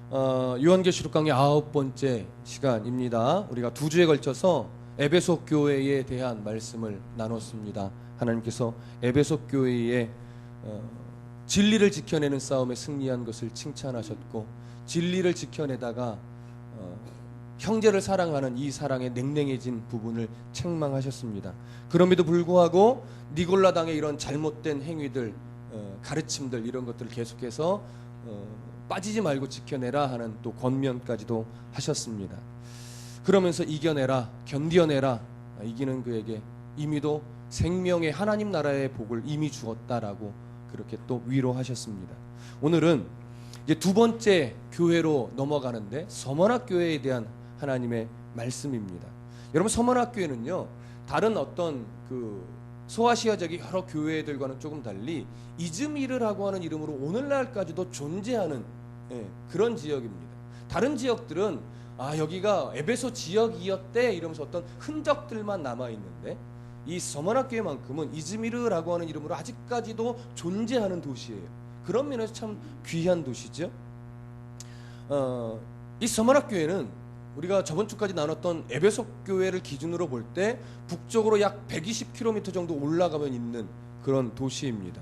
요한계시록 강의 9번째 시간입니다. 우리가 2주에 걸쳐서 에베소 교회에 대한 말씀을 나눴습니다. 하나님께서 에베소 교회의 진리를 지켜내는 싸움에 승리한 것을 칭찬하셨고, 진리를 지켜내다가 형제를 사랑하는 이 사랑에 냉랭해진 부분을 책망하셨습니다. 그럼에도 불구하고 니골라당의 이런 잘못된 행위들, 가르침들, 이런 것들을 계속해서 빠지지 말고 지켜내라 하는 또 권면까지도 하셨습니다. 그러면서 이겨내라, 견뎌내라, 이기는 그에게 이미도 생명의 하나님 나라의 복을 이미 주었다라고 그렇게 또 위로하셨습니다. 오늘은 이제 2번째 교회로 넘어가는데, 서머나 교회에 대한 하나님의 말씀입니다. 여러분, 서머나 교회는요, 다른 어떤 소아시아 지역의 여러 교회들과는 조금 달리 이즈미르라고 하는 이름으로 오늘날까지도 존재하는 그런 지역입니다. 다른 지역들은 여기가 에베소 지역이었대 이러면서 어떤 흔적들만 남아있는데, 이 서머나 교회만큼은 이즈미르라고 하는 이름으로 아직까지도 존재하는 도시예요. 그런 면에서 참 귀한 도시죠. 이 서머나 교회는 우리가 저번 주까지 나눴던 에베소 교회를 기준으로 볼 때 북쪽으로 약 120km 정도 올라가면 있는 그런 도시입니다.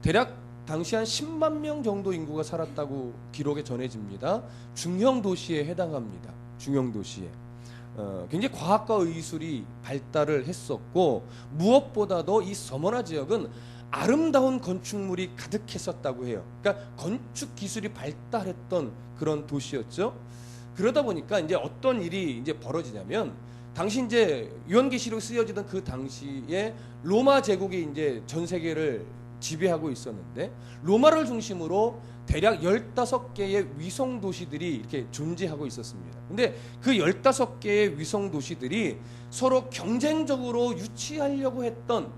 대략 당시 한 10만 명 정도 인구가 살았다고 기록에 전해집니다. 중형 도시에 해당합니다. 중형 도시에. 굉장히 과학과 의술이 발달을 했었고, 무엇보다도 이 서머나 지역은 아름다운 건축물이 가득했었다고 해요. 그러니까 건축 기술이 발달했던 그런 도시였죠. 그러다 보니까 이제 어떤 일이 이제 벌어지냐면, 당시 이제 요한계시록이 쓰여지던 그 당시에 로마 제국이 이제 전 세계를 지배하고 있었는데, 로마를 중심으로 대략 15개의 위성 도시들이 이렇게 존재하고 있었습니다. 근데 그 15개의 위성 도시들이 서로 경쟁적으로 유치하려고 했던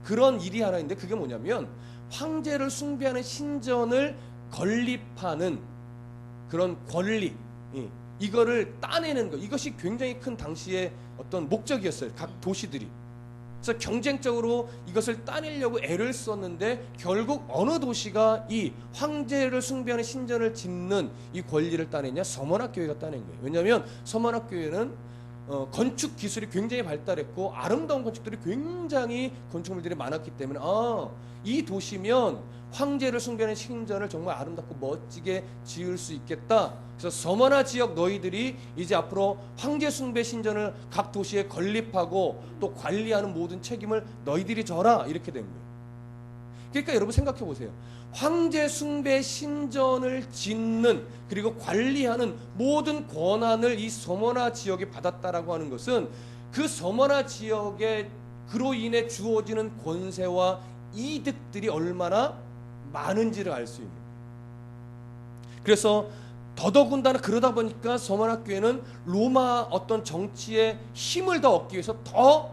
그런 일이 하나 있는데, 그게 뭐냐면 황제를 숭배하는 신전을 건립하는 그런 권리, 이거를 따내는 것, 이것이 굉장히 큰 당시의 어떤 목적이었어요. 각 도시들이. 그래서 경쟁적으로 이것을 따내려고 애를 썼는데, 결국 어느 도시가 이 황제를 숭배하는 신전을 짓는 이 권리를 따냈냐? 서머나 교회가 따낸 거예요. 왜냐하면 서머나 교회는 건축 기술이 굉장히 발달했고, 아름다운 건축들이 굉장히 건축물들이 많았기 때문에 이 도시면 황제를 숭배하는 신전을 정말 아름답고 멋지게 지을 수 있겠다. 그래서 서머나 지역 너희들이 이제 앞으로 황제 숭배 신전을 각 도시에 건립하고 또 관리하는 모든 책임을 너희들이 져라, 이렇게 된 거예요. 그러니까 여러분 생각해 보세요. 황제 숭배 신전을 짓는, 그리고 관리하는 모든 권한을 이 서머나 지역이 받았다라고 하는 것은, 그 서머나 지역에 그로 인해 주어지는 권세와 이득들이 얼마나 많은지를 알 수 있는 거예요. 그래서 더더군다나 그러다 보니까 서머나 교회는 로마 어떤 정치의 힘을 더 얻기 위해서 더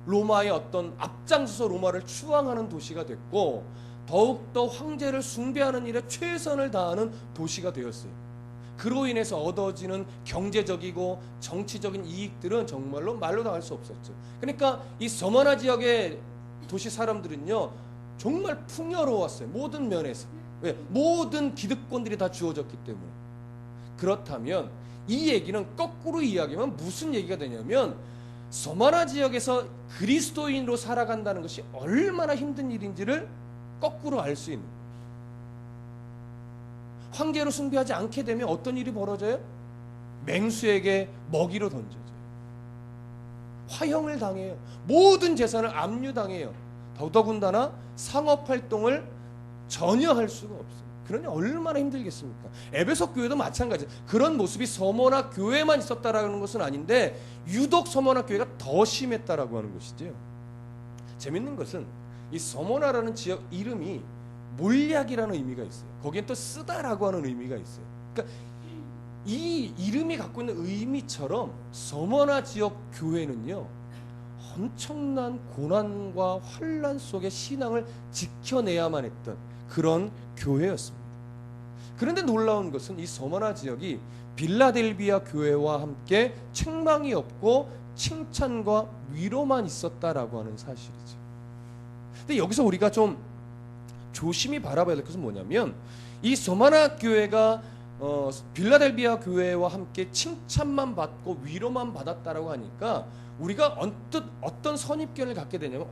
로마의 어떤 앞장서서 로마를 추앙하는 도시가 됐고, 더욱더 황제를 숭배하는 일에 최선을 다하는 도시가 되었어요. 그로 인해서 얻어지는 경제적이고 정치적인 이익들은 정말로 말로 다 할 수 없었죠. 그러니까 이 서머나 지역의 도시 사람들은요, 정말 풍요로웠어요. 모든 면에서. 왜? 모든 기득권들이 다 주어졌기 때문에. 그렇다면 이 얘기는 거꾸로 이야기하면 무슨 얘기가 되냐면, 서머나 지역에서 그리스도인으로 살아간다는 것이 얼마나 힘든 일인지를 거꾸로 알 수 있는 거예요. 황제로 숭배하지 않게 되면 어떤 일이 벌어져요? 맹수에게 먹이로 던져져요. 화형을 당해요. 모든 재산을 압류당해요. 더더군다나 상업활동을 전혀 할 수가 없어요. 그러니 얼마나 힘들겠습니까? 에베소 교회도 마찬가지. 그런 모습이 서머나 교회만 있었다라는 것은 아닌데, 유독 서머나 교회가 더 심했다라고 하는 것이죠. 재밌는 것은 이 서머나라는 지역 이름이 몰약이라는 의미가 있어요. 거기엔 또 쓰다라고 하는 의미가 있어요. 그러니까 이 이름이 갖고 있는 의미처럼 서머나 지역 교회는요, 엄청난 고난과 환난 속에 신앙을 지켜내야만 했던 그런 교회였습니다. 그런데 놀라운 것은 이 서머나 지역이 빌라델비아 교회와 함께 책망이 없고 칭찬과 위로만 있었다라고 하는 사실이죠. 근데 여기서 우리가 좀 조심히 바라봐야 될 것은 뭐냐면, 이 서머나 교회가 빌라델비아 교회와 함께 칭찬만 받고 위로만 받았다라고 하니까 우리가 언뜻 어떤 선입견을 갖게 되냐면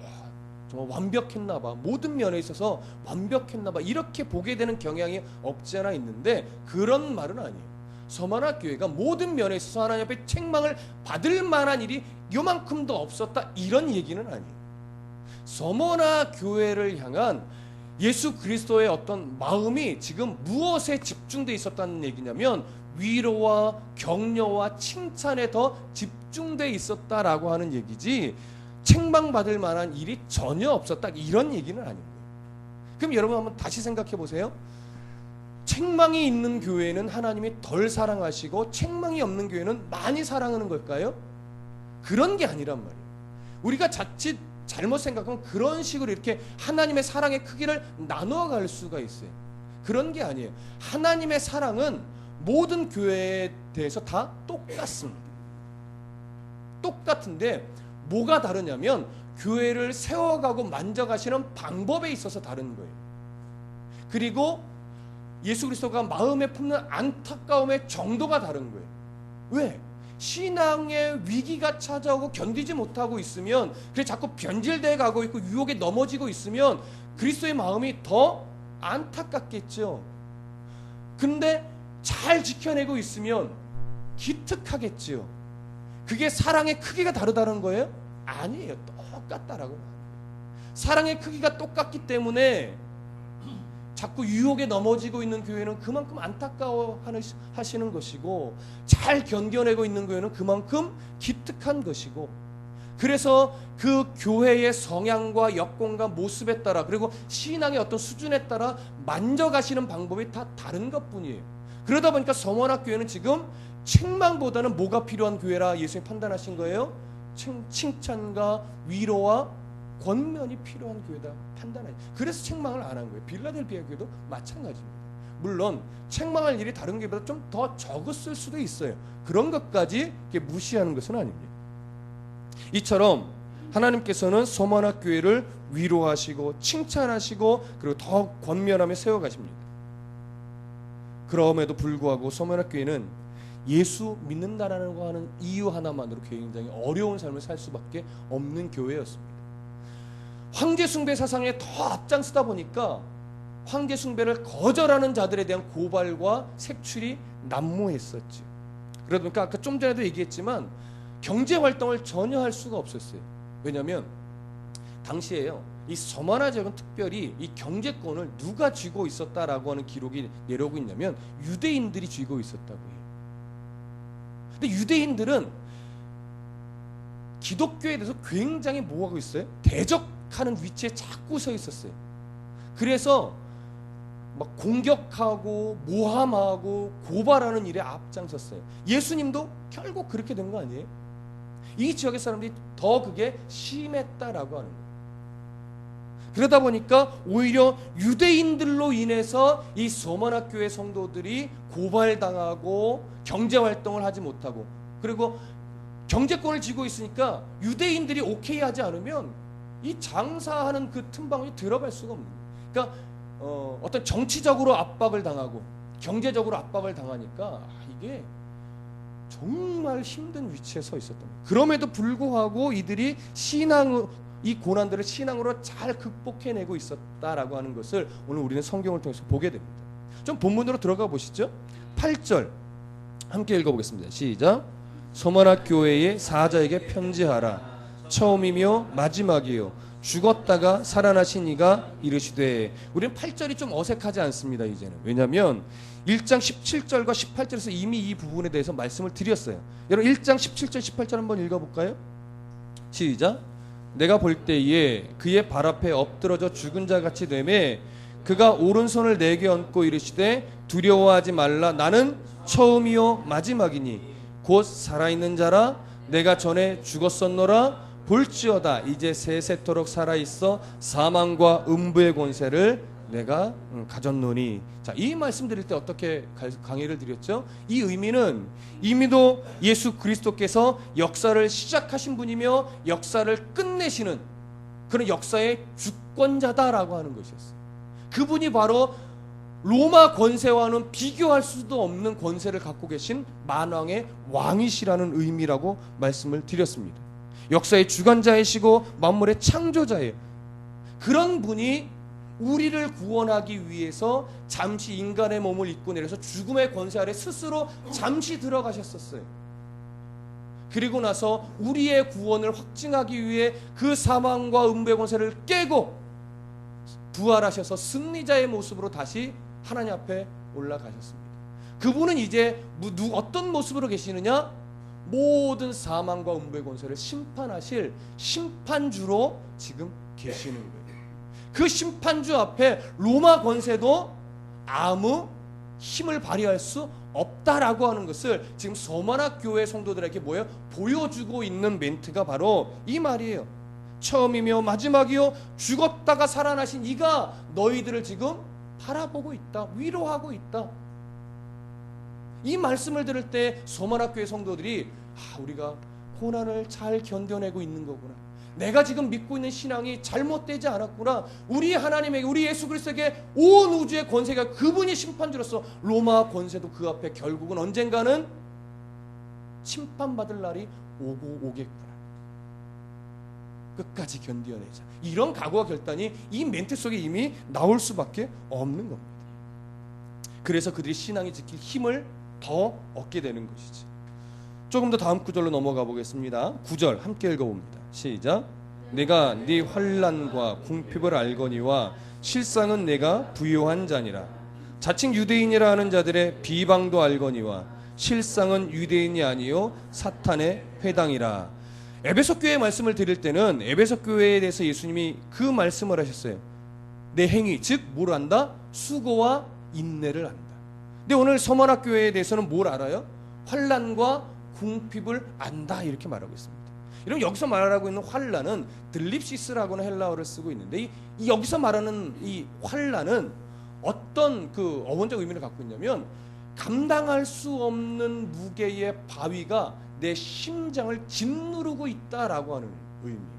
정말 완벽했나봐, 모든 면에 있어서 완벽했나봐, 이렇게 보게 되는 경향이 없지 않아 있는데, 그런 말은 아니에요. 서머나 교회가 모든 면에 있어서 하나님 앞에 책망을 받을 만한 일이 요만큼도 없었다, 이런 얘기는 아니에요. 서머나 교회를 향한 예수 그리스도의 어떤 마음이 지금 무엇에 집중되어 있었다는 얘기냐면 위로와 격려와 칭찬에 더 집중되어 있었다라고 하는 얘기지, 책망받을 만한 일이 전혀 없었다, 이런 얘기는 아닙니다. 그럼 여러분 한번 다시 생각해 보세요. 책망이 있는 교회는 하나님이 덜 사랑하시고 책망이 없는 교회는 많이 사랑하는 걸까요? 그런 게 아니란 말이에요. 우리가 자칫 잘못 생각하면 그런 식으로 이렇게 하나님의 사랑의 크기를 나누어 갈 수가 있어요. 그런 게 아니에요. 하나님의 사랑은 모든 교회에 대해서 다 똑같습니다. 똑같은데 뭐가 다르냐면 교회를 세워가고 만져가시는 방법에 있어서 다른 거예요. 그리고 예수 그리스도가 마음에 품는 안타까움의 정도가 다른 거예요. 왜? 신앙의 위기가 찾아오고 견디지 못하고 있으면, 그래 자꾸 변질돼 가고 있고 유혹에 넘어지고 있으면 그리스도의 마음이 더 안타깝겠죠. 근데 잘 지켜내고 있으면 기특하겠죠. 그게 사랑의 크기가 다르다는 거예요? 아니에요. 똑같다라고. 사랑의 크기가 똑같기 때문에 자꾸 유혹에 넘어지고 있는 교회는 그만큼 안타까워 하시는 것이고, 잘 견뎌내고 있는 교회는 그만큼 기특한 것이고, 그래서 그 교회의 성향과 여건과 모습에 따라, 그리고 신앙의 어떤 수준에 따라 만져가시는 방법이 다 다른 것뿐이에요. 그러다 보니까 서머나 교회는 지금 책망보다는 뭐가 필요한 교회라 예수님이 판단하신 거예요? 칭찬과 위로와 권면이 필요한 교회다 판단해요. 그래서 책망을 안 한 거예요. 빌라델비아 교회도 마찬가지입니다. 물론 책망할 일이 다른 교회보다 좀 더 적었을 수도 있어요. 그런 것까지 무시하는 것은 아닙니다. 이처럼 하나님께서는 서머나 교회를 위로하시고 칭찬하시고 그리고 더 권면하며 세워가십니다. 그럼에도 불구하고 서머나 교회는 예수 믿는다라는 거 하는 이유 하나만으로 굉장히 어려운 삶을 살 수밖에 없는 교회였습니다. 황제 숭배 사상에 더 앞장서다 보니까 황제 숭배를 거절하는 자들에 대한 고발과 색출이 난무했었죠. 그러다 보니까 아까 좀 전에도 얘기했지만 경제 활동을 전혀 할 수가 없었어요. 왜냐하면 당시에요, 이 서머나 지역은 특별히 이 경제권을 누가 쥐고 있었다라고 하는 기록이 내려오고 있냐면 유대인들이 쥐고 있었다고 해요. 근데 유대인들은 기독교에 대해서 굉장히 뭐하고 있어요? 대적하는 위치에 자꾸 서 있었어요. 그래서 막 공격하고 모함하고 고발하는 일에 앞장섰어요. 예수님도 결국 그렇게 된 거 아니에요? 이 지역의 사람들이 더 그게 심했다라고 하는 거예요. 그러다 보니까 오히려 유대인들로 인해서 이 서머나 교회 성도들이 고발당하고 경제활동을 하지 못하고, 그리고 경제권을 쥐고 있으니까 유대인들이 오케이 하지 않으면 이 장사하는 그 틈방울이 들어갈 수가 없는 거예요. 그러니까 어떤 정치적으로 압박을 당하고 경제적으로 압박을 당하니까 이게 정말 힘든 위치에 서 있었던 거예요. 그럼에도 불구하고 이들이 이 고난들을 신앙으로 잘 극복해내고 있었다라고 하는 것을 오늘 우리는 성경을 통해서 보게 됩니다. 좀 본문으로 들어가 보시죠. 8절 함께 읽어보겠습니다. 시작. 서머나 교회의 사자에게 편지하라. 처음이며 마지막이요 죽었다가 살아나신 이가 이르시되. 우리는 8절이 좀 어색하지 않습니다. 이제는. 왜냐하면 1장 17절과 18절에서 이미 이 부분에 대해서 말씀을 드렸어요. 여러분 1장 17절 18절 한번 읽어볼까요? 시작. 내가 볼 때에 그의 발 앞에 엎드러져 죽은 자같이 되매 그가 오른손을 내게 얹고 이르시되 두려워하지 말라. 나는 처음이요 마지막이니 곧 살아있는 자라. 내가 전에 죽었었노라. 볼지어다 이제 세세토록 살아있어 사망과 음부의 권세를 내가 가졌노니. 자, 이 말씀 드릴 때 어떻게 강의를 드렸죠? 이 의미는 이미도 예수 그리스도께서 역사를 시작하신 분이며 역사를 끝내시는 그런 역사의 주권자다라고 하는 것이었어요. 그분이 바로 로마 권세와는 비교할 수도 없는 권세를 갖고 계신 만왕의 왕이시라는 의미라고 말씀을 드렸습니다. 역사의 주관자이시고 만물의 창조자예요. 그런 분이 우리를 구원하기 위해서 잠시 인간의 몸을 입고 내려서 죽음의 권세 아래 스스로 잠시 들어가셨었어요. 그리고 나서 우리의 구원을 확증하기 위해 그 사망과 음부의 권세를 깨고 부활하셔서 승리자의 모습으로 다시 하나님 앞에 올라가셨습니다. 그분은 이제 어떤 모습으로 계시느냐? 모든 사망과 음부의 권세를 심판하실 심판주로 지금 계시는 거예요. 그 심판주 앞에 로마 권세도 아무 힘을 발휘할 수 없다라고 하는 것을 지금 서머나 교회 성도들에게 보여주고 있는 멘트가 바로 이 말이에요. 처음이며 마지막이요 죽었다가 살아나신 이가 너희들을 지금 바라보고 있다. 위로하고 있다. 이 말씀을 들을 때 서머나 교회 성도들이 우리가 고난을 잘 견뎌내고 있는 거구나. 내가 지금 믿고 있는 신앙이 잘못되지 않았구나. 우리 하나님에게, 우리 예수 그리스도에게 온 우주의 권세가 그분이 심판주로서 로마 권세도 그 앞에 결국은 언젠가는 심판받을 날이 오겠구나. 끝까지 견뎌내자. 이런 각오와 결단이 이 멘트 속에 이미 나올 수밖에 없는 겁니다. 그래서 그들이 신앙이 지킬 힘을 더 얻게 되는 것이지. 조금 더 다음 구절로 넘어가 보겠습니다. 9절 함께 읽어봅니다. 시작. 내가 네 환난과 궁핍을 알거니와 실상은 내가 부요한 자니라. 자칭 유대인이라 하는 자들의 비방도 알거니와 실상은 유대인이 아니요 사탄의 회당이라. 에베소 교회의 말씀을 드릴 때는 에베소 교회에 대해서 예수님이 그 말씀을 하셨어요. 내 행위, 즉 뭘 안다? 수고와 인내를 안다. 근데 오늘 서머나 교회에 대해서는 뭘 알아요? 환난과 궁핍을 안다 이렇게 말하고 있습니다. 여러분 여기서 말하고 있는 환난은 들립시스라고는 헬라어를 쓰고 있는데 이 여기서 말하는 이 환난은 어떤 그 어원적 의미를 갖고 있냐면 감당할 수 없는 무게의 바위가 내 심장을 짓누르고 있다라고 하는 의미예요.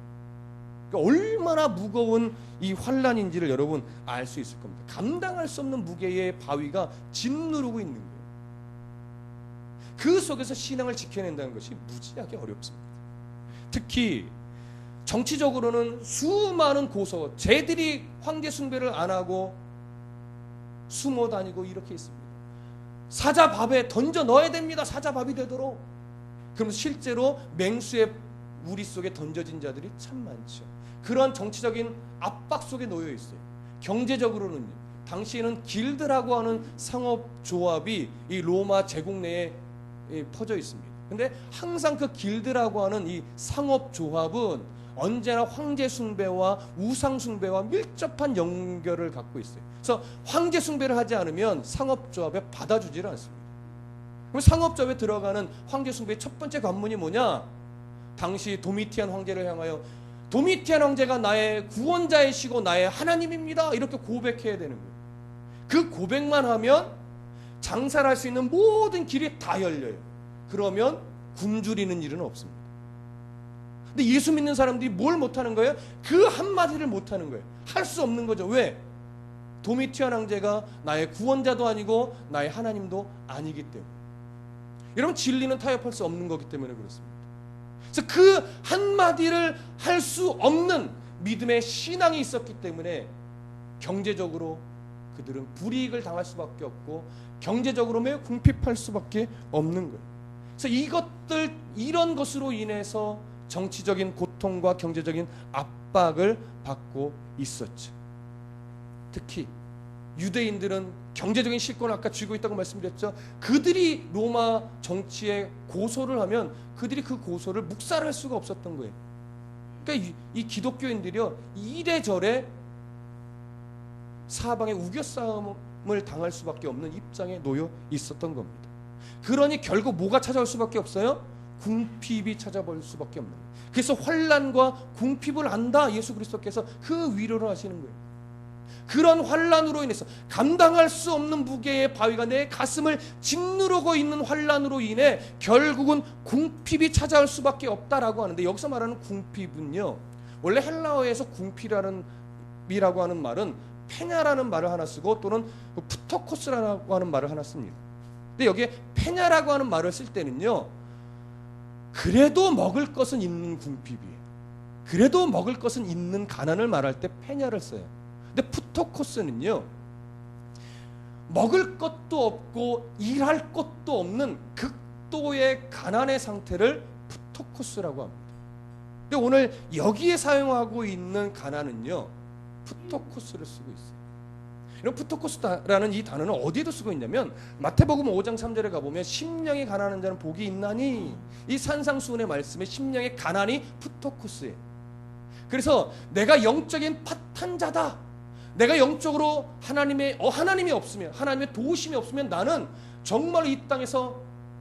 그러니까 얼마나 무거운 이 환난인지를 여러분 알 수 있을 겁니다. 감당할 수 없는 무게의 바위가 짓누르고 있는 거예요. 그 속에서 신앙을 지켜낸다는 것이 무지하게 어렵습니다. 특히 정치적으로는 수많은 고서, 쟤들이 황제 숭배를 안 하고 숨어 다니고 이렇게 있습니다. 사자밥에 던져 넣어야 됩니다. 사자밥이 되도록. 그럼 실제로 맹수의 우리 속에 던져진 자들이 참 많죠. 그런 정치적인 압박 속에 놓여 있어요. 경제적으로는 당시에는 길드라고 하는 상업조합이 이 로마 제국 내에 퍼져 있습니다. 근데 항상 그 길드라고 하는 이 상업조합은 언제나 황제 숭배와 우상 숭배와 밀접한 연결을 갖고 있어요. 그래서 황제 숭배를 하지 않으면 상업조합에 받아주지를 않습니다. 그럼 상업조합에 들어가는 황제 숭배의 첫 번째 관문이 뭐냐? 당시 도미티안 황제를 향하여 도미티안 황제가 나의 구원자이시고 나의 하나님입니다. 이렇게 고백해야 되는 거예요. 그 고백만 하면 장사를 할 수 있는 모든 길이 다 열려요. 그러면 굶주리는 일은 없습니다. 근데 예수 믿는 사람들이 뭘 못하는 거예요? 그 한마디를 못하는 거예요. 할 수 없는 거죠. 왜? 도미티안 황제가 나의 구원자도 아니고 나의 하나님도 아니기 때문에. 여러분 진리는 타협할 수 없는 거기 때문에 그렇습니다. 그래서 그 한마디를 할 수 없는 믿음의 신앙이 있었기 때문에 경제적으로 그들은 불이익을 당할 수밖에 없고 경제적으로 매우 궁핍할 수밖에 없는 거예요. 그래서 이런 것으로 인해서 정치적인 고통과 경제적인 압박을 받고 있었죠. 특히 유대인들은 경제적인 실권을 아까 쥐고 있다고 말씀드렸죠. 그들이 로마 정치에 고소를 하면 그들이 그 고소를 묵살할 수가 없었던 거예요. 그러니까 이 기독교인들이요 이래저래 사방에 우겨싸움을 당할 수밖에 없는 입장에 놓여 있었던 겁니다. 그러니 결국 뭐가 찾아올 수밖에 없어요? 궁핍이 찾아볼 수밖에 없는 거예요. 그래서 환난과 궁핍을 안다 예수 그리스도께서 그 위로를 하시는 거예요. 그런 환난으로 인해서 감당할 수 없는 무게의 바위가 내 가슴을 짓누르고 있는 환난으로 인해 결국은 궁핍이 찾아올 수밖에 없다라고 하는데 여기서 말하는 궁핍은요 원래 헬라어에서 궁핍이라고 하는 말은 페냐라는 말을 하나 쓰고 또는 푸토코스라고 하는 말을 하나 씁니다. 근데 여기에 페냐라고 하는 말을 쓸 때는요, 그래도 먹을 것은 있는 궁핍이에요. 그래도 먹을 것은 있는 가난을 말할 때 페냐를 써요. 근데 푸토코스는요, 먹을 것도 없고 일할 것도 없는 극도의 가난의 상태를 푸토코스라고 합니다. 근데 오늘 여기에 사용하고 있는 가난은요, 푸토코스를 쓰고 있어요. 이런 푸토코스라는 이 단어는 어디에도 쓰고 있냐면 마태복음 5장 3절에 가보면 심령이 가난한 자는 복이 있나니, 이 산상수훈의 말씀에 심령의 가난이 푸토코스예요. 그래서 내가 영적인 파탄자다, 내가 영적으로 하나님이 없으면, 하나님의 도우심이 없으면 나는 정말 이 땅에서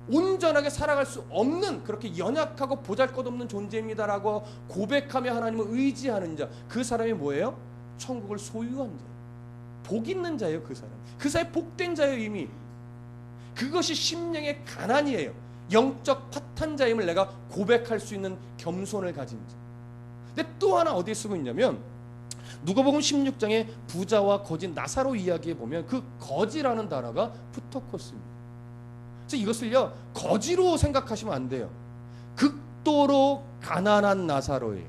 온전하게 살아갈 수 없는, 그렇게 연약하고 보잘것없는 존재입니다라고 고백하며 하나님을 의지하는 자, 그 사람이 뭐예요? 천국을 소유한 자, 복 있는 자예요. 그 사람이 복된 자예요. 이미 그것이 심령의 가난이에요. 영적 파탄자임을 내가 고백할 수 있는 겸손을 가진 자. 근데 또 하나 어디에 쓰고 있냐면 누가복음 16장에 부자와 거지 나사로 이야기에 보면 그 거지라는 단어가 푸토코스입니다. 그래서 이것을요, 거지로 생각하시면 안 돼요. 극도로 가난한 나사로예요.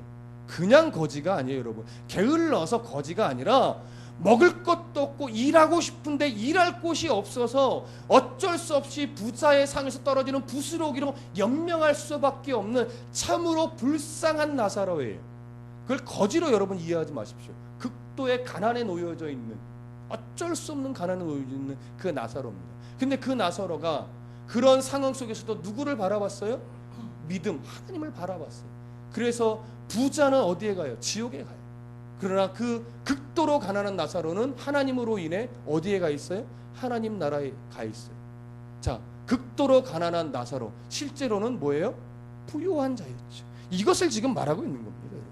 그냥 거지가 아니에요, 여러분. 게을러서 거지가 아니라 먹을 것도 없고 일하고 싶은데 일할 곳이 없어서 어쩔 수 없이 부자의 상에서 떨어지는 부스러기로 연명할 수밖에 없는 참으로 불쌍한 나사로예요. 그걸 거지로 여러분 이해하지 마십시오. 극도의 가난에 놓여져 있는, 어쩔 수 없는 가난에 놓여져 있는 그 나사로입니다. 근데 그 나사로가 그런 상황 속에서도 누구를 바라봤어요? 믿음, 하나님을 바라봤어요. 그래서 부자는 어디에 가요? 지옥에 가요. 그러나 그 극도로 가난한 나사로는 하나님으로 인해 어디에 가 있어요? 하나님 나라에 가 있어요. 자, 극도로 가난한 나사로, 실제로는 뭐예요? 부유한 자였죠. 이것을 지금 말하고 있는 겁니다, 여러분.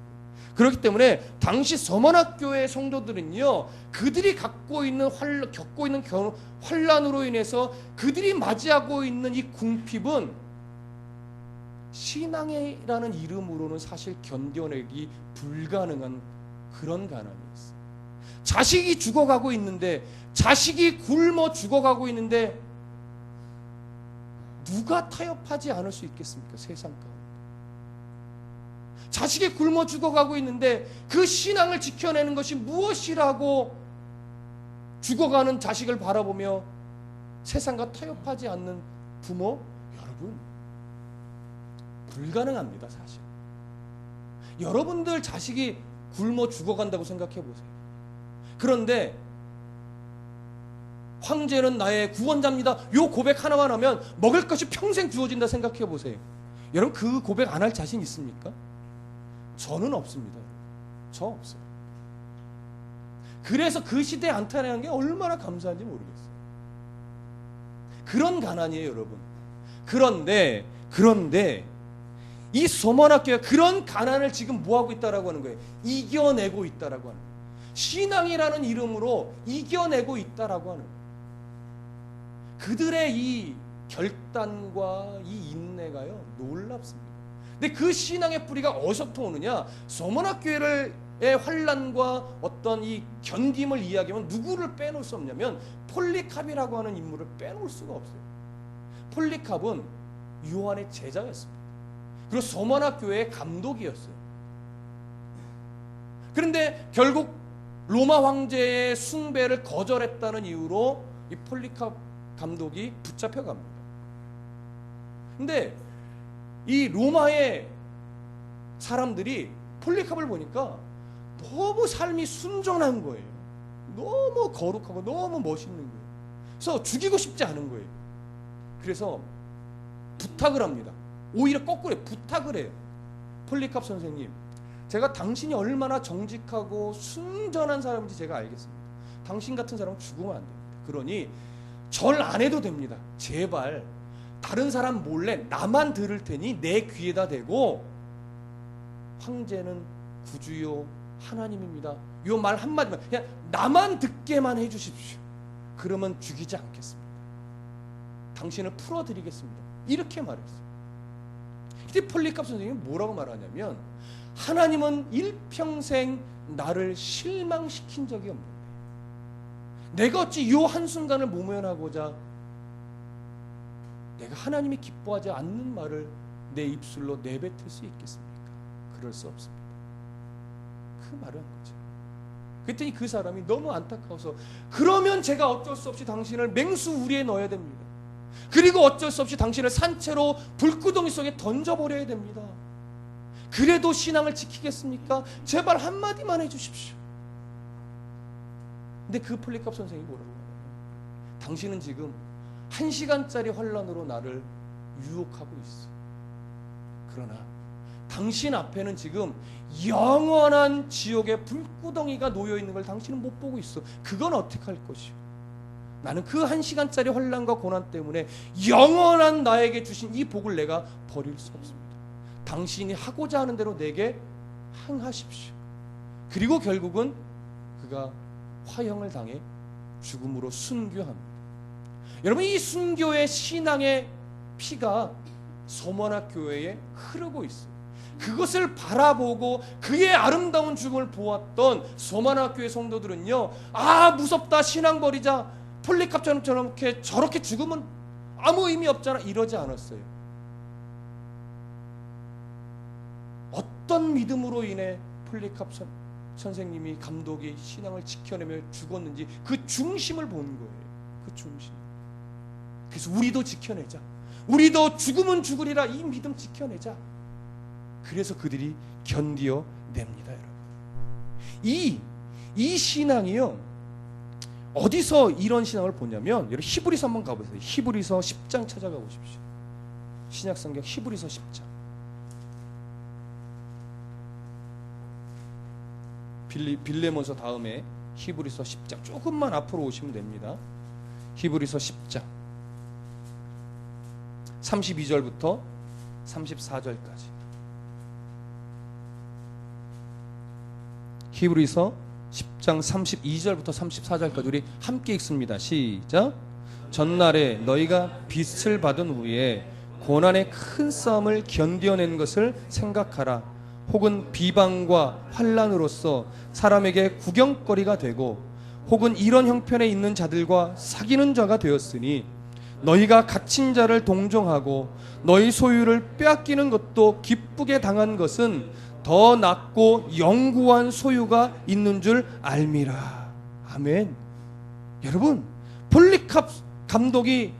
그렇기 때문에 당시 서머나교회 성도들은요, 그들이 겪고 있는 환란으로 인해서 그들이 맞이하고 있는 이 궁핍은 신앙이라는 이름으로는 사실 견뎌내기 불가능한 그런 가난이었어요. 자식이 죽어가고 있는데, 자식이 굶어 죽어가고 있는데 누가 타협하지 않을 수 있겠습니까? 세상 가운데 자식이 굶어 죽어가고 있는데 그 신앙을 지켜내는 것이 무엇이라고 죽어가는 자식을 바라보며 세상과 타협하지 않는 부모, 여러분, 불가능합니다. 사실 여러분들 자식이 굶어 죽어간다고 생각해 보세요. 그런데 황제는 나의 구원자입니다, 요 고백 하나만 하면 먹을 것이 평생 주어진다 생각해 보세요. 여러분 그 고백 안 할 자신 있습니까? 저는 없습니다. 저 없어요. 그래서 그 시대에 안 태어난 게 얼마나 감사한지 모르겠어요. 그런 가난이에요, 여러분. 그런데 이 소머나교회가 그런 가난을 지금 뭐하고 있다라고 하는 거예요? 이겨내고 있다라고 하는 거예요. 신앙이라는 이름으로 이겨내고 있다라고 하는 거예요. 그들의 이 결단과 이 인내가요, 놀랍습니다. 근데 그 신앙의 뿌리가 어디서부터 오느냐? 소머나교회의 환란과 어떤 이 견딤을 이야기하면 누구를 빼놓을 수 없냐면 폴리캅이라고 하는 인물을 빼놓을 수가 없어요. 폴리캅은 요한의 제자였습니다. 그리고 소머나교회의 감독이었어요. 그런데 결국 로마 황제의 숭배를 거절했다는 이유로 이 폴리캅 감독이 붙잡혀갑니다. 근데 이 로마의 사람들이 폴리캅을 보니까 너무 삶이 순전한 거예요. 너무 거룩하고 너무 멋있는 거예요. 그래서 죽이고 싶지 않은 거예요. 그래서 부탁을 합니다. 오히려 거꾸로 부탁을 해요. 폴리캅 선생님, 제가 당신이 얼마나 정직하고 순전한 사람인지 제가 알겠습니다. 당신 같은 사람은 죽으면 안 됩니다. 그러니 절 안 해도 됩니다. 제발 다른 사람 몰래 나만 들을 테니 내 귀에다 대고 황제는 구주요 하나님입니다, 요 말 한마디만 그냥 나만 듣게만 해주십시오. 그러면 죽이지 않겠습니다. 당신을 풀어드리겠습니다. 이렇게 말했어요. 이때 폴리캅 선생님이 뭐라고 말하냐면, 하나님은 일평생 나를 실망시킨 적이 없는데 내가 어찌 이 한순간을 모면하고자 내가 하나님이 기뻐하지 않는 말을 내 입술로 내뱉을 수 있겠습니까? 그럴 수 없습니다. 그 말을 한 거죠. 그랬더니 그 사람이 너무 안타까워서, 그러면 제가 어쩔 수 없이 당신을 맹수우리에 넣어야 됩니다. 그리고 어쩔 수 없이 당신을 산채로 불구덩이 속에 던져버려야 됩니다. 그래도 신앙을 지키겠습니까? 제발 한마디만 해주십시오. 근데 그 폴리캅 선생이 뭐라고 하냐면, 당신은 지금 1시간짜리 환란으로 나를 유혹하고 있어. 그러나 당신 앞에는 지금 영원한 지옥의 불구덩이가 놓여있는 걸 당신은 못 보고 있어. 그건 어떻게 할 것이오? 나는 그 1시간짜리 환란과 고난 때문에 영원한 나에게 주신 이 복을 내가 버릴 수 없습니다. 당신이 하고자 하는 대로 내게 행하십시오. 그리고 결국은 그가 화형을 당해 죽음으로 순교합니다. 여러분, 이 순교의 신앙의 피가 서머나 교회에 흐르고 있어요. 그것을 바라보고 그의 아름다운 죽음을 보았던 서머나 교회 성도들은요, 아 무섭다, 신앙 버리자, 폴리캅처럼 저렇게 죽으면 아무 의미 없잖아, 이러지 않았어요. 어떤 믿음으로 인해 폴리캅 선생님이, 감독이 신앙을 지켜내며 죽었는지 그 중심을 본 거예요. 그 중심. 그래서 우리도 지켜내자, 우리도 죽으면 죽으리라, 이 믿음 지켜내자. 그래서 그들이 견디어냅니다. 여러분, 이 신앙이요, 어디서 이런 신앙을 보냐면, 여러분 히브리서 한번 가보세요. 히브리서 10장 찾아가 보십시오. 신약성경 히브리서 10장. 빌레몬서 다음에 히브리서 10장, 조금만 앞으로 오시면 됩니다. 히브리서 10장 32절부터 34절까지. 히브리서 10장 32절부터 34절까지 우리 함께 읽습니다. 시작. 전날에 너희가 빚을 받은 후에 고난의 큰 싸움을 견뎌낸 것을 생각하라. 혹은 비방과 환난으로서 사람에게 구경거리가 되고, 혹은 이런 형편에 있는 자들과 사귀는 자가 되었으니, 너희가 갇힌 자를 동정하고 너희 소유를 빼앗기는 것도 기쁘게 당한 것은 더 낫고 영구한 소유가 있는 줄 알미라. 아멘. 여러분, 폴리캅 감독이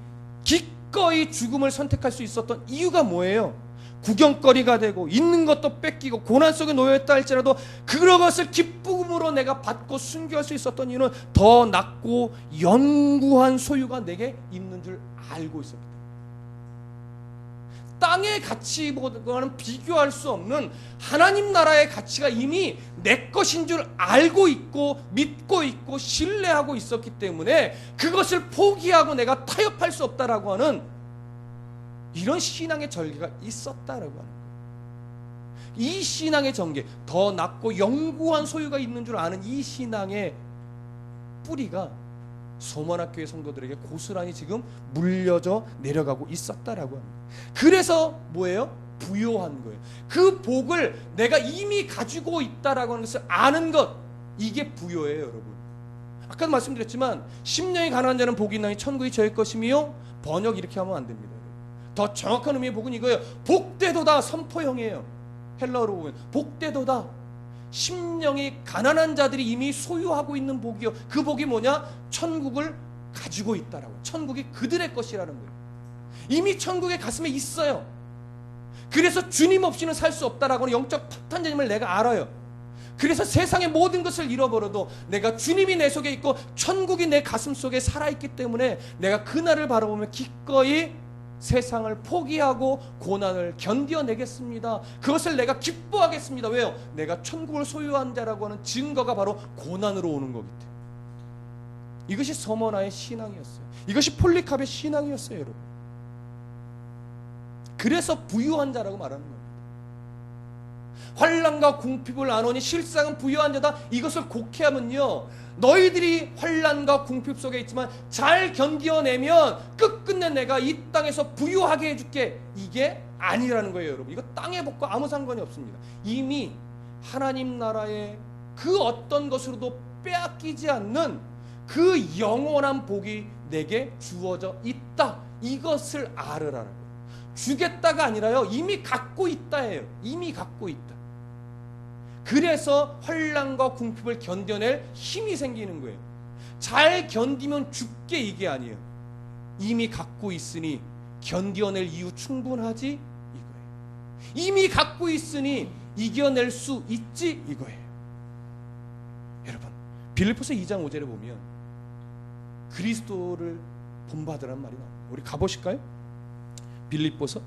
기꺼이 죽음을 선택할 수 있었던 이유가 뭐예요? 구경거리가 되고 있는 것도 뺏기고 고난 속에 놓여있다 할지라도 그것을 기쁨으로 내가 받고 순교할 수 있었던 이유는 더 낫고 영구한 소유가 내게 있는 줄 알고 있었기 때문에. 땅의 가치보다는 비교할 수 없는 하나님 나라의 가치가 이미 내 것인 줄 알고 있고 믿고 있고 신뢰하고 있었기 때문에 그것을 포기하고 내가 타협할 수 없다라고 하는 이런 신앙의 절개가 있었다라고 하는 거예요. 이 신앙의 전개, 더 낫고 영구한 소유가 있는 줄 아는 이 신앙의 뿌리가 소만학교의 성도들에게 고스란히 지금 물려져 내려가고 있었다라고 합니다. 그래서 뭐예요? 부요한 거예요. 그 복을 내가 이미 가지고 있다라고 하는 것을 아는 것, 이게 부요예요, 여러분. 아까도 말씀드렸지만 심령이 가난한 자는 복이 있나니 천국이 저의 것이며, 번역 이렇게 하면 안 됩니다. 더 정확한 의미의 복은 이거예요. 복되도다, 선포형이에요. 헬라어로 보면 복되도다. 심령이 가난한 자들이 이미 소유하고 있는 복이요. 그 복이 뭐냐? 천국을 가지고 있다라고. 천국이 그들의 것이라는 거예요. 이미 천국의 가슴에 있어요. 그래서 주님 없이는 살 수 없다라고 하는 영적 파탄자님을 내가 알아요. 그래서 세상의 모든 것을 잃어버려도 내가 주님이 내 속에 있고 천국이 내 가슴 속에 살아있기 때문에 내가 그날을 바라보며 기꺼이 세상을 포기하고 고난을 견뎌내겠습니다. 그것을 내가 기뻐하겠습니다. 왜요? 내가 천국을 소유한 자라고 하는 증거가 바로 고난으로 오는 거기 때문에. 이것이 서머나의 신앙이었어요. 이것이 폴리캅의 신앙이었어요, 여러분. 그래서 부유한 자라고 말하는 겁니다. 환난과 궁핍을 안오니 실상은 부유한 자다. 이것을 곡해하면요, 너희들이 환난과 궁핍 속에 있지만 잘 견뎌내면 끝끝내 내가 이 땅에서 부유하게 해줄게, 이게 아니라는 거예요, 여러분. 이거 땅의 복과 아무 상관이 없습니다. 이미 하나님 나라의 그 어떤 것으로도 빼앗기지 않는 그 영원한 복이 내게 주어져 있다. 이것을 알으라는 거예요. 주겠다가 아니라요, 이미 갖고 있다예요. 이미 갖고 있다. 그래서 환난과 궁핍을 견뎌낼 힘이 생기는 거예요. 잘 견디면 죽게, 이게 아니에요. 이미 갖고 있으니 견뎌낼 이유 충분하지, 이거예요. 이미 갖고 있으니 이겨낼 수 있지, 이거예요. 여러분, 빌립보서 2장 5절에 보면 그리스도를 본받으라는 말이 나와요. 우리 가보실까요? 빌립보서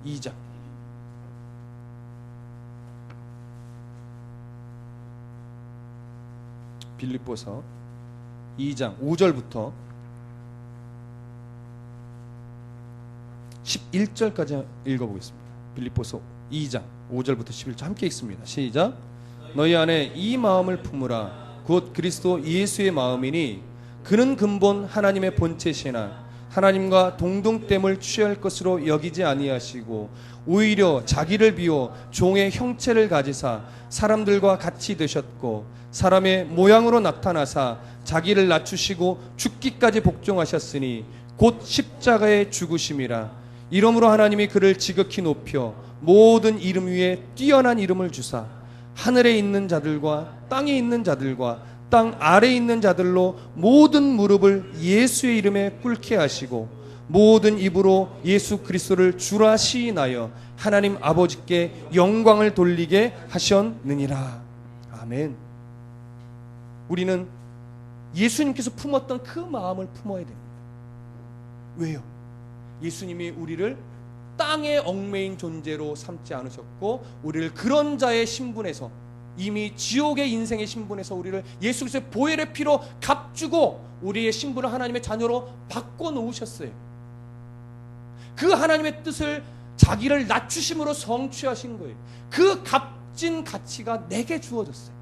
2장. 빌립보서 2장 5절부터 11절까지 읽어보겠습니다. 빌립보서 2장 5절부터 11절 함께 읽습니다. 시작. 너희 안에 이 마음을 품으라. 곧 그리스도 예수의 마음이니 그는 근본 하나님의 본체시나 하나님과 동등됨을 취할 것으로 여기지 아니하시고 오히려 자기를 비워 종의 형체를 가지사 사람들과 같이 되셨고 사람의 모양으로 나타나사 자기를 낮추시고 죽기까지 복종하셨으니 곧 십자가의 죽으심이라. 이러므로 하나님이 그를 지극히 높여 모든 이름 위에 뛰어난 이름을 주사 하늘에 있는 자들과 땅에 있는 자들과 땅 아래에 있는 자들로 모든 무릎을 예수의 이름에 꿇게 하시고 모든 입으로 예수 그리스도를 주라 시인하여 하나님 아버지께 영광을 돌리게 하셨느니라. 아멘. 우리는 예수님께서 품었던 그 마음을 품어야 됩니다. 왜요? 예수님이 우리를 땅에 얽매인 존재로 삼지 않으셨고 우리를 그런 자의 신분에서, 이미 지옥의 인생의 신분에서 우리를 예수 그리스도의 보혈의 피로 값주고 우리의 신분을 하나님의 자녀로 바꿔놓으셨어요. 그 하나님의 뜻을 자기를 낮추심으로 성취하신 거예요. 그 값진 가치가 내게 주어졌어요.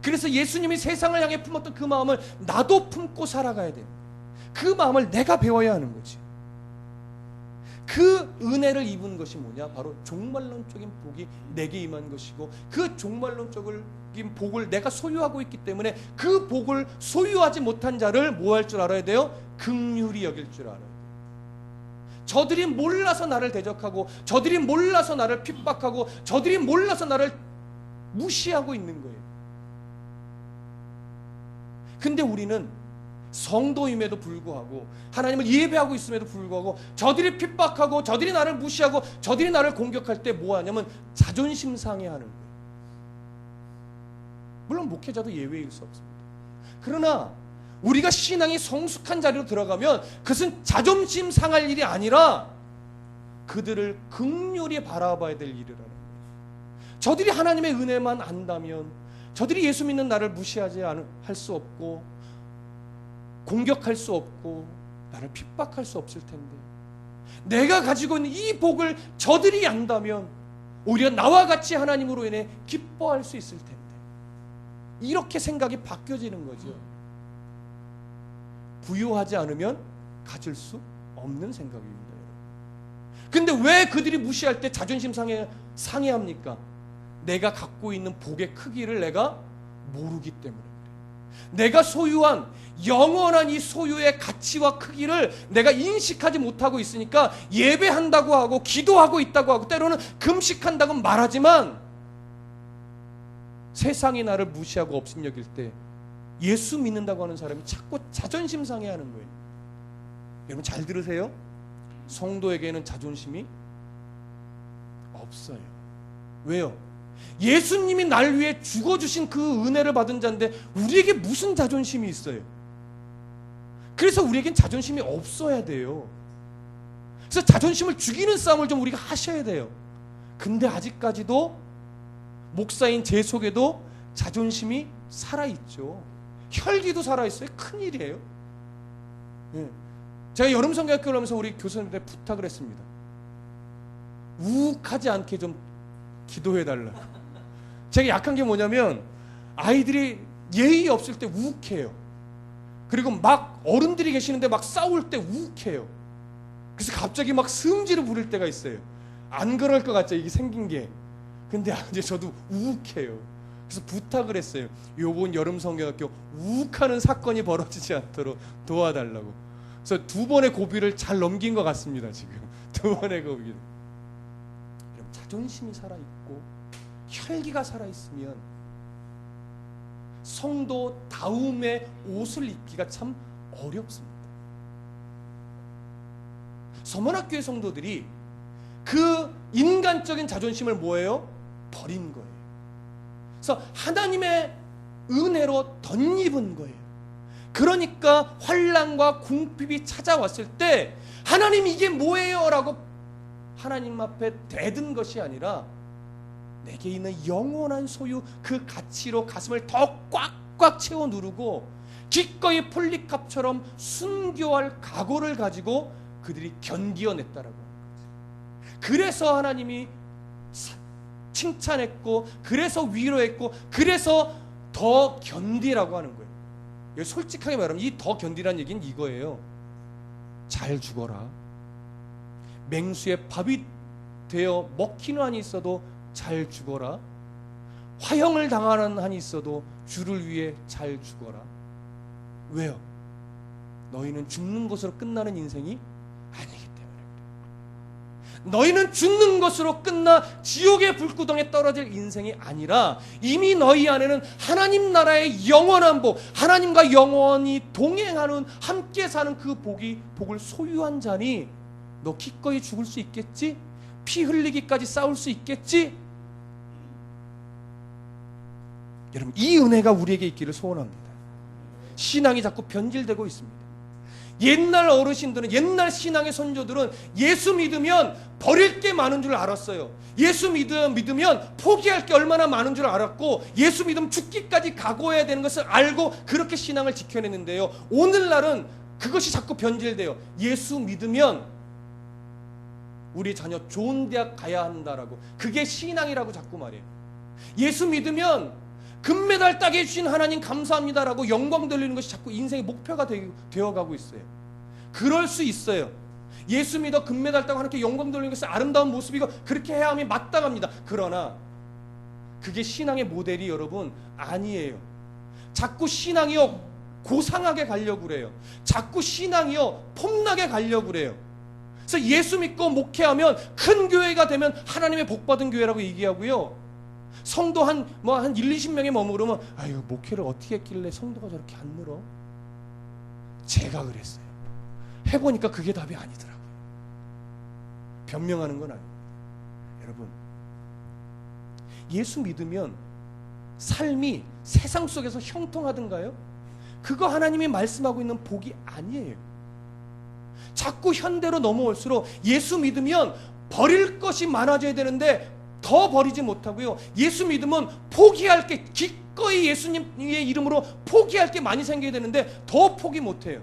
그래서 예수님이 세상을 향해 품었던 그 마음을 나도 품고 살아가야 돼요. 그 마음을 내가 배워야 하는 거지. 그 은혜를 입은 것이 뭐냐? 바로 종말론적인 복이 내게 임한 것이고 그 종말론적인 복을 내가 소유하고 있기 때문에 그 복을 소유하지 못한 자를 뭐 할 줄 알아야 돼요? 긍휼히 여길 줄 알아야 돼요. 저들이 몰라서 나를 대적하고 저들이 몰라서 나를 핍박하고 저들이 몰라서 나를 무시하고 있는 거예요. 근데 우리는 성도임에도 불구하고 하나님을 예배하고 있음에도 불구하고 저들이 핍박하고 저들이 나를 무시하고 저들이 나를 공격할 때 뭐 하냐면 자존심 상해하는 거예요. 물론 목회자도 예외일 수 없습니다. 그러나 우리가 신앙이 성숙한 자리로 들어가면 그것은 자존심 상할 일이 아니라 그들을 긍휼히 바라봐야 될 일이라는 거예요. 저들이 하나님의 은혜만 안다면, 저들이 예수 믿는 나를 무시하지 할 수 없고 공격할 수 없고 나를 핍박할 수 없을 텐데, 내가 가지고 있는 이 복을 저들이 안다면 오히려 나와 같이 하나님으로 인해 기뻐할 수 있을 텐데, 이렇게 생각이 바뀌어지는 거죠. 부유하지 않으면 가질 수 없는 생각입니다. 근데 왜 그들이 무시할 때 자존심 상해합니까? 내가 갖고 있는 복의 크기를 내가 모르기 때문에 그래요. 내가 소유한 영원한 이 소유의 가치와 크기를 내가 인식하지 못하고 있으니까 예배한다고 하고 기도하고 있다고 하고 때로는 금식한다고 말하지만 세상이 나를 무시하고 업신여길 때 예수 믿는다고 하는 사람이 자꾸 자존심 상해하는 거예요. 여러분 잘 들으세요. 성도에게는 자존심이 없어요. 왜요? 예수님이 날 위해 죽어주신 그 은혜를 받은 자인데 우리에게 무슨 자존심이 있어요? 그래서 우리에겐 자존심이 없어야 돼요. 그래서 자존심을 죽이는 싸움을 좀 우리가 하셔야 돼요. 근데 아직까지도 목사인 제 속에도 자존심이 살아있죠. 혈기도 살아있어요. 큰일이에요. 네. 제가 여름 성경학교를 하면서 우리 교수님들한테 부탁을 했습니다. 우욱하지 않게 좀 기도해달라고. 제가 약한 게 뭐냐면 아이들이 예의 없을 때 우욱해요. 그리고 막 어른들이 계시는데 막 싸울 때 우욱해요. 그래서 갑자기 막 승질을 부릴 때가 있어요. 안 그럴 것 같죠, 이게 생긴 게. 근데 이제 저도 우욱해요. 그래서 부탁을 했어요. 요번 여름 성경학교 욱하는 사건이 벌어지지 않도록 도와달라고. 그래서 2번의 고비를 잘 넘긴 것 같습니다. 지금 2번의 고비. 여러분, 자존심이 살아있고 혈기가 살아있으면 성도다움의 옷을 입기가 참 어렵습니다. 서문학교의 성도들이 그 인간적인 자존심을 뭐예요? 버린 거예요. 그래서 하나님의 은혜로 덧입은 거예요. 그러니까 환난과 궁핍이 찾아왔을 때 하나님 이게 뭐예요? 라고 하나님 앞에 대든 것이 아니라 내게 있는 영원한 소유, 그 가치로 가슴을 더 꽉꽉 채워 누르고 기꺼이 폴리캅처럼 순교할 각오를 가지고 그들이 견디어냈다라고 하는 거죠. 그래서 하나님이 칭찬했고, 그래서 위로했고, 그래서 더 견디라고 하는 거예요. 솔직하게 말하면 이 더 견디라는 얘기는 이거예요. 잘 죽어라. 맹수의 밥이 되어 먹히는 한이 있어도 잘 죽어라. 화형을 당하는 한이 있어도 주를 위해 잘 죽어라. 왜요? 너희는 죽는 것으로 끝나는 인생이 아니기 때문에. 너희는 죽는 것으로 끝나 지옥의 불구덩에 떨어질 인생이 아니라 이미 너희 안에는 하나님 나라의 영원한 복, 하나님과 영원히 동행하는, 함께 사는 그 복을 소유한 자니 너 기꺼이 죽을 수 있겠지? 피 흘리기까지 싸울 수 있겠지? 여러분, 이 은혜가 우리에게 있기를 소원합니다. 신앙이 자꾸 변질되고 있습니다. 옛날 어르신들은, 옛날 신앙의 선조들은 예수 믿으면 버릴 게 많은 줄 알았어요. 예수 믿으면 포기할 게 얼마나 많은 줄 알았고, 예수 믿으면 죽기까지 각오해야 되는 것을 알고 그렇게 신앙을 지켜냈는데요. 오늘날은 그것이 자꾸 변질돼요. 예수 믿으면 우리 자녀 좋은 대학 가야 한다라고, 그게 신앙이라고 자꾸 말해요. 예수 믿으면 금메달 따게 해주신 하나님 감사합니다라고 영광 돌리는 것이 자꾸 인생의 목표가 되어가고 있어요. 그럴 수 있어요. 예수 믿어 금메달 따고 하나님께 영광 돌리는 것은 아름다운 모습이고 그렇게 해야 함이 마땅합니다. 그러나 그게 신앙의 모델이 여러분 아니에요. 자꾸 신앙이요 고상하게 가려고 그래요. 자꾸 신앙이요 폼나게 가려고 그래요. 그래서 예수 믿고 목회하면 큰 교회가 되면 하나님의 복받은 교회라고 얘기하고요. 성도 한 1, 20명에 머무르면 아유, 목회를 어떻게 했길래 성도가 저렇게 안 늘어? 제가 그랬어요. 해보니까 그게 답이 아니더라고요. 변명하는 건 아니에요. 여러분, 예수 믿으면 삶이 세상 속에서 형통하던가요? 그거 하나님이 말씀하고 있는 복이 아니에요. 자꾸 현대로 넘어올수록 예수 믿으면 버릴 것이 많아져야 되는데 더 버리지 못하고요. 예수 믿으면 포기할 게, 기꺼이 예수님의 이름으로 포기할 게 많이 생겨야 되는데 더 포기 못해요.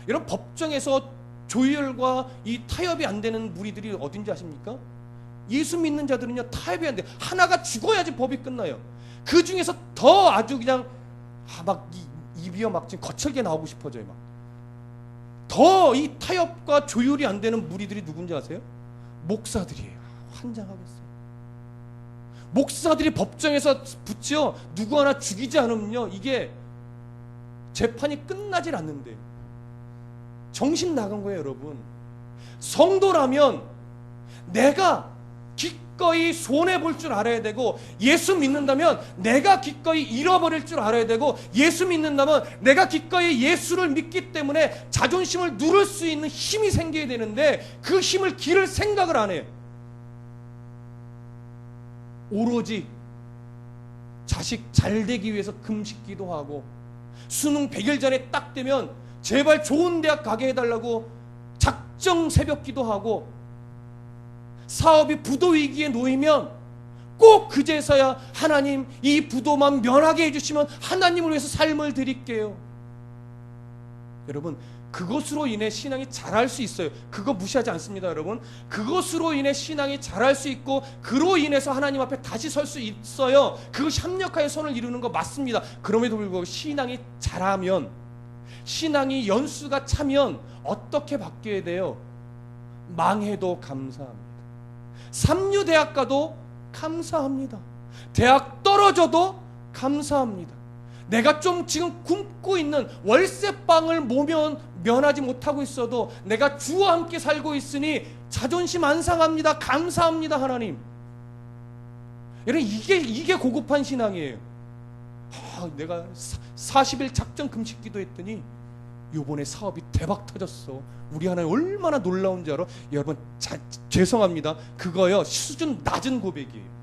여러분, 법정에서 조율과 이 타협이 안 되는 무리들이 어딘지 아십니까? 예수 믿는 자들은요 타협이 안 돼요. 하나가 죽어야지 법이 끝나요. 그 중에서 더 아주 그냥 막 입이요 막 지금 거칠게 나오고 싶어져요. 막 더 이 타협과 조율이 안 되는 무리들이 누군지 아세요? 목사들이에요. 환장하겠어요. 목사들이 법정에서 붙여 누구 하나 죽이지 않으면요 이게 재판이 끝나질 않는데 정신 나간 거예요. 여러분, 성도라면 내가 기꺼이 손해볼 줄 알아야 되고, 예수 믿는다면 내가 기꺼이 잃어버릴 줄 알아야 되고, 예수 믿는다면 내가 기꺼이 예수를 믿기 때문에 자존심을 누를 수 있는 힘이 생겨야 되는데 그 힘을 기를 생각을 안 해요. 오로지 자식 잘 되기 위해서 금식 기도하고, 수능 100일 전에 딱 되면 제발 좋은 대학 가게 해달라고 작정 새벽 기도하고, 사업이 부도 위기에 놓이면 꼭 그제서야 하나님 이 부도만 면하게 해주시면 하나님을 위해서 삶을 드릴게요. 여러분, 그것으로 인해 신앙이 자랄 수 있어요. 그거 무시하지 않습니다. 여러분, 그것으로 인해 신앙이 자랄 수 있고 그로 인해서 하나님 앞에 다시 설 수 있어요. 그것이 합력하여 선을 이루는 거 맞습니다. 그럼에도 불구하고 신앙이 자라면, 신앙이 연수가 차면 어떻게 바뀌어야 돼요? 망해도 감사합니다. 삼류대학 가도 감사합니다. 대학 떨어져도 감사합니다. 내가 좀 지금 굶고 있는 월세방을 면하지 못하고 있어도 내가 주와 함께 살고 있으니 자존심 안 상합니다. 감사합니다, 하나님. 여러분, 이게 고급한 신앙이에요. 내가 40일 작정 금식 기도했더니 요번에 사업이 대박 터졌어. 우리 하나님 얼마나 놀라운지 알아? 여러분, 죄송합니다. 그거요, 수준 낮은 고백이에요.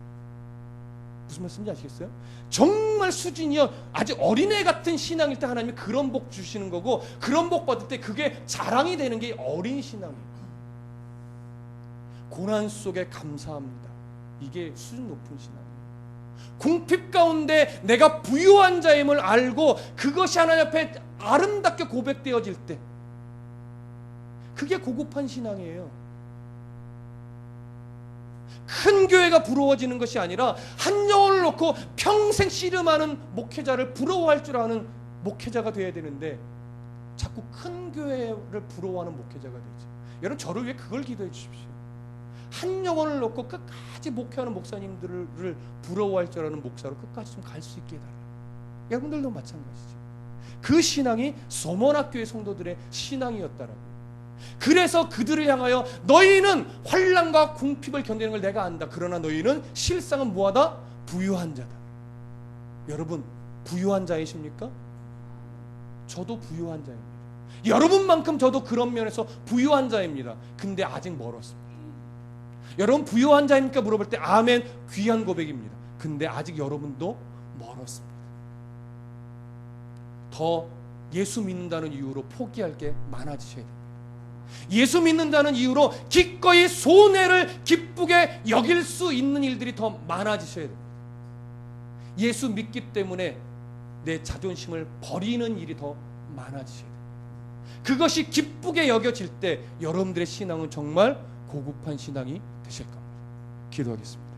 무슨 말씀인지 아시겠어요? 정말 수준이요, 아직 어린애 같은 신앙일 때 하나님이 그런 복 주시는 거고, 그런 복 받을 때 그게 자랑이 되는 게 어린 신앙이에요. 고난 속에 감사합니다. 이게 수준 높은 신앙이에요. 궁핍 가운데 내가 부유한 자임을 알고 그것이 하나님 앞에 아름답게 고백되어질 때, 그게 고급한 신앙이에요. 큰 교회가 부러워지는 것이 아니라 한 영혼을 놓고 평생 씨름하는 목회자를 부러워할 줄 아는 목회자가 돼야 되는데, 자꾸 큰 교회를 부러워하는 목회자가 되죠. 여러분, 저를 위해 그걸 기도해 주십시오. 한 영혼을 놓고 끝까지 목회하는 목사님들을 부러워할 줄 아는 목사로 끝까지 좀 갈 수 있게 해달라. 여러분들도 마찬가지죠. 그 신앙이 소모나교회 성도들의 신앙이었다라고. 그래서 그들을 향하여 너희는 환난과 궁핍을 견디는 걸 내가 안다. 그러나 너희는 실상은 뭐하다? 부유한 자다. 여러분, 부유한 자이십니까? 저도 부유한 자입니다. 여러분만큼 저도 그런 면에서 부유한 자입니다. 근데 아직 멀었습니다. 여러분, 부유한 자입니까? 물어볼 때 아멘, 귀한 고백입니다. 근데 아직 여러분도 멀었습니다. 더 예수 믿는다는 이유로 포기할 게 많아지셔야 됩니다. 예수 믿는다는 이유로 기꺼이 손해를 기쁘게 여길 수 있는 일들이 더 많아지셔야 됩니다. 예수 믿기 때문에 내 자존심을 버리는 일이 더 많아지셔야 됩니다. 그것이 기쁘게 여겨질 때 여러분들의 신앙은 정말 고급한 신앙이 되실 겁니다. 기도하겠습니다.